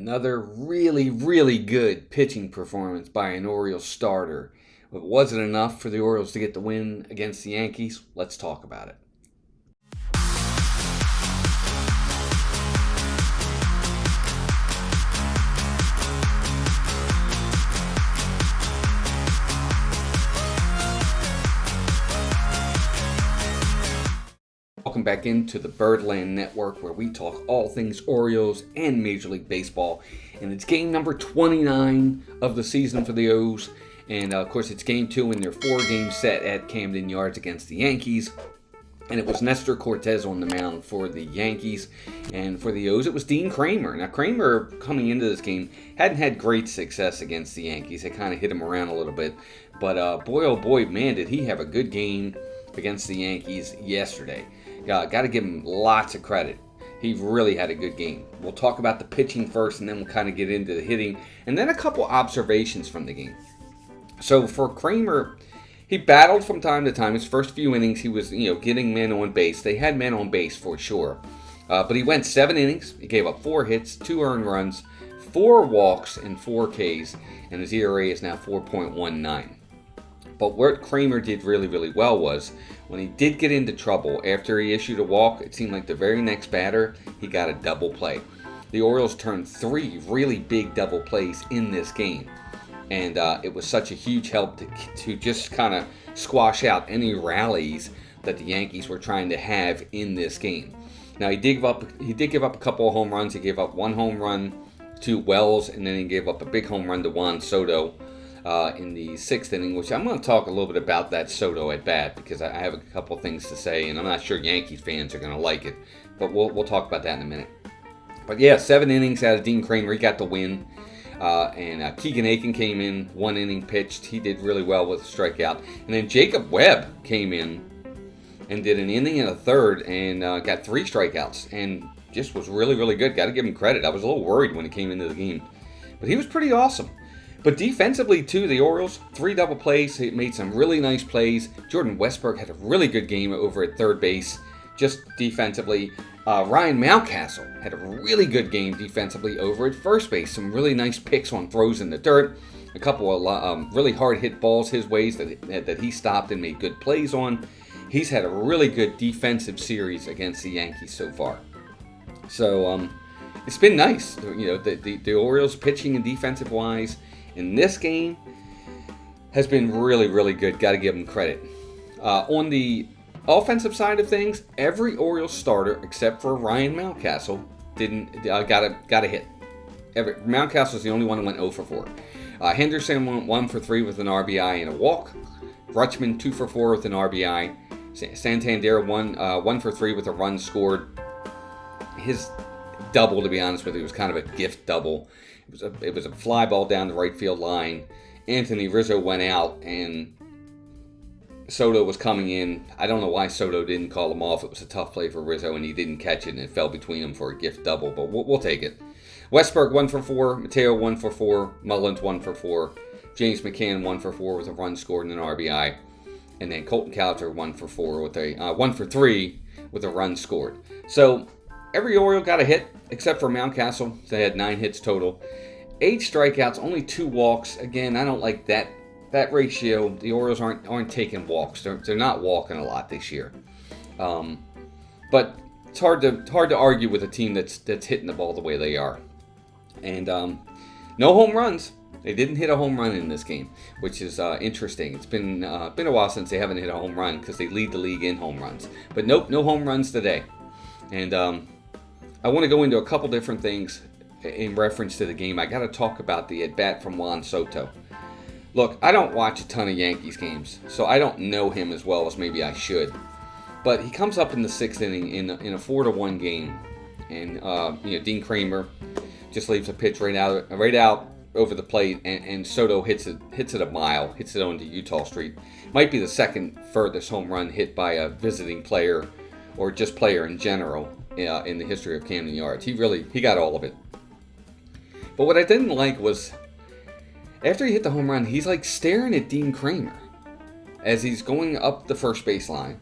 Another really, really good pitching performance by an Orioles starter. But was it enough for the Orioles to get the win against the Yankees? Let's talk about it. Welcome back into the Birdland Network, where we talk all things Orioles and Major League Baseball. And it's game number 29 of the season for the O's. And of course, it's game 2 in their 4-game set at Camden Yards against the Yankees. And it was Nestor Cortes on the mound for the Yankees. And for the O's, it was Dean Kremer. Now, Kremer, coming into this game, hadn't had great success against the Yankees. They kind of hit him around a little bit. But boy, oh boy, man, did he have a good game against the Yankees yesterday. Got to give him lots of credit. He really had a good game. We'll talk about the pitching first, and then we'll kind of get into the hitting, and then a couple observations from the game. So for Kremer, he battled from time to time. His first few innings, he was getting men on base. They had men on base for sure, but he went 7 innings. He gave up 4 hits, 2 earned runs, 4 walks, and 4 Ks, and his ERA is now 4.19. But what Kremer did really, really well was when he did get into trouble after he issued a walk, it seemed like the very next batter, he got a double play. The Orioles turned 3 really big double plays in this game. And it was such a huge help to just kind of squash out any rallies that the Yankees were trying to have in this game. Now, he did give up a couple of home runs. He gave up 1 home run to Wells, and then he gave up a big home run to Juan Soto in the 6th inning, which I'm going to talk a little bit about that Soto at bat, because I have a couple things to say, and I'm not sure Yankees fans are going to like it, but we'll talk about that in a minute. But yeah, 7 innings out of Dean Kremer. He got the win, and Keegan Aiken came in, 1 inning pitched. He did really well with a strikeout, and then Jacob Webb came in and did an inning and a third, and got 3 strikeouts, and just was really, really good. Got to give him credit. I was a little worried when he came into the game, but he was pretty awesome. But defensively, too, the Orioles, 3 double plays. He made some really nice plays. Jordan Westburg had a really good game over at third base, just defensively. Ryan Mountcastle had a really good game defensively over at first base. Some really nice picks on throws in the dirt. A couple of really hard-hit balls his ways that he stopped and made good plays on. He's had a really good defensive series against the Yankees so far. So it's been nice. The Orioles pitching and defensive-wise in this game has been really, really good. Got to give them credit. On the offensive side of things, every Orioles starter except for Ryan Mountcastle got a hit. Mountcastle's the only one who went 0 for 4. Henderson went 1 for 3 with an RBI and a walk. Rutschman 2 for 4 with an RBI. Santander 1 for 3 with a run scored. His double, to be honest with you, was kind of a gift double. It was a fly ball down the right field line. Anthony Rizzo went out, and Soto was coming in. I don't know why Soto didn't call him off. It was a tough play for Rizzo, and he didn't catch it, and it fell between them for a gift double, but we'll take it. Westburg 1 for 4, Mateo 1 for 4, Mullins 1 for 4, James McCann 1 for 4 with a run scored and an RBI, and then Colton Cowser 1 for 4 with a 1 for 3 with a run scored. So every Oriole got a hit except for Mountcastle. They had 9 hits total. 8 strikeouts, only 2 walks. Again, I don't like that ratio. The Orioles aren't taking walks. They're not walking a lot this year. But it's hard to argue with a team that's hitting the ball the way they are. And no home runs. They didn't hit a home run in this game, which is interesting. It's been a while since they haven't hit a home run because they lead the league in home runs. But nope, no home runs today. And I want to go into a couple different things in reference to the game. I got to talk about the at-bat from Juan Soto. Look, I don't watch a ton of Yankees games, so I don't know him as well as maybe I should. But he comes up in the 6th inning in a 4-1 game, and Dean Kremer just leaves a pitch right out over the plate, and Soto hits it a mile, hits it onto Utah Street. Might be the second furthest home run hit by a visiting player or just player in general in the history of Camden Yards. He got all of it. But what I didn't like was after he hit the home run, he's like staring at Dean Kremer as he's going up the first base line.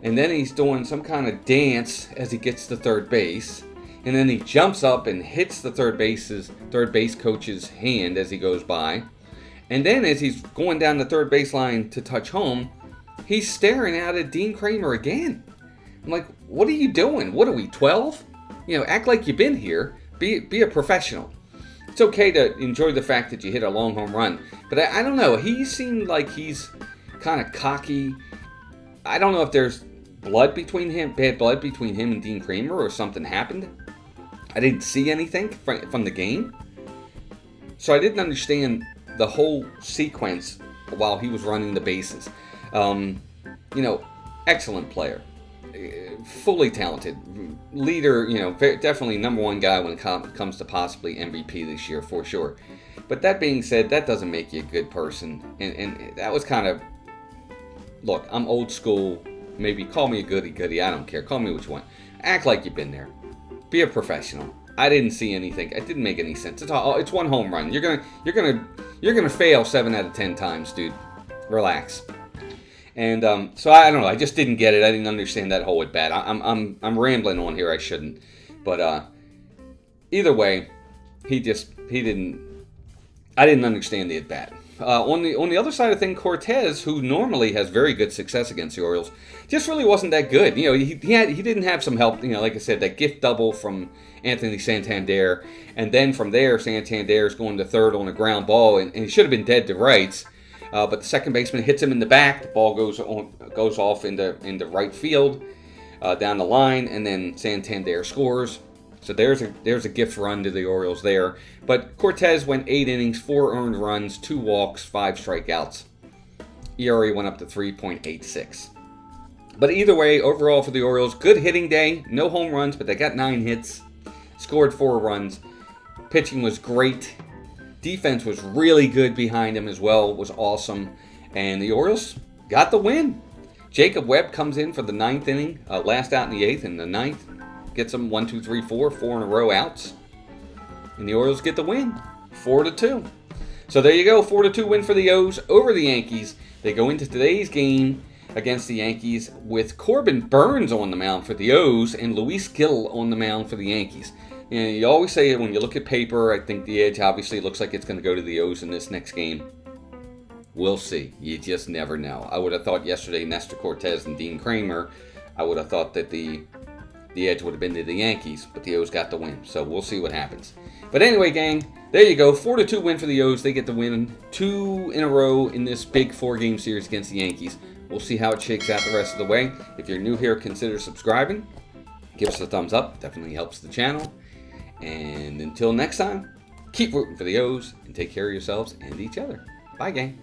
And then he's doing some kind of dance as he gets to third base. and then he jumps up and hits the third base coach's hand as he goes by. And then as he's going down the third baseline to touch home, he's staring out at Dean Kremer again. I'm like, what are you doing? What are we, 12? Act like you've been here. Be a professional. It's okay to enjoy the fact that you hit a long home run. But I don't know. He seemed like he's kind of cocky. I don't know if there's bad blood between him and Dean Kremer, or something happened. I didn't see anything from the game. So I didn't understand the whole sequence while he was running the bases. Excellent player. Fully talented. Leader, definitely number one guy when it comes to possibly MVP this year, for sure. But that being said, that doesn't make you a good person. And that was kind of, look, I'm old school. Maybe call me a goody-goody. I don't care. Call me what you want. Act like you've been there. Be a professional. I didn't see anything. It didn't make any sense. It's one home run. You're gonna fail 7 out of 10 times, dude. Relax. And so I don't know. I just didn't get it. I didn't understand that whole at bat. I'm rambling on here. I shouldn't. But either way, I didn't understand the at bat. On the other side of things, Cortez, who normally has very good success against the Orioles, just really wasn't that good. He didn't have some help. Like I said, that gift double from Anthony Santander, and then from there, Santander's going to third on a ground ball, and he should have been dead to rights. But the second baseman hits him in the back. The ball goes off into right field, down the line, and then Santander scores. So there's a gift run to the Orioles there. But Cortez went 8 innings, 4 earned runs, 2 walks, 5 strikeouts. ERA went up to 3.86. But either way, overall for the Orioles, good hitting day. No home runs, but they got 9 hits. Scored 4 runs. Pitching was great. Defense was really good behind him as well. Was awesome. And the Orioles got the win. Jacob Webb comes in for the 9th inning. Last out in the 8th, and the 9th gets them 1, 2, 3, 4 in a row outs. And the Orioles get the win, 4-2. So there you go, 4-2 win for the O's over the Yankees. They go into today's game against the Yankees with Corbin Burnes on the mound for the O's and Luis Gil on the mound for the Yankees. And you always say when you look at paper, I think the edge obviously looks like it's going to go to the O's in this next game. We'll see. You just never know. I would have thought yesterday Nestor Cortez and Dean Kremer, I would have thought that the edge would have been to the Yankees, but the O's got the win. So we'll see what happens. But anyway, gang, there you go. 4-2 win for the O's. They get the win 2 in a row in this big 4-game series against the Yankees. We'll see how it shakes out the rest of the way. If you're new here, consider subscribing. Give us a thumbs up. Definitely helps the channel. And until next time, keep rooting for the O's and take care of yourselves and each other. Bye, gang.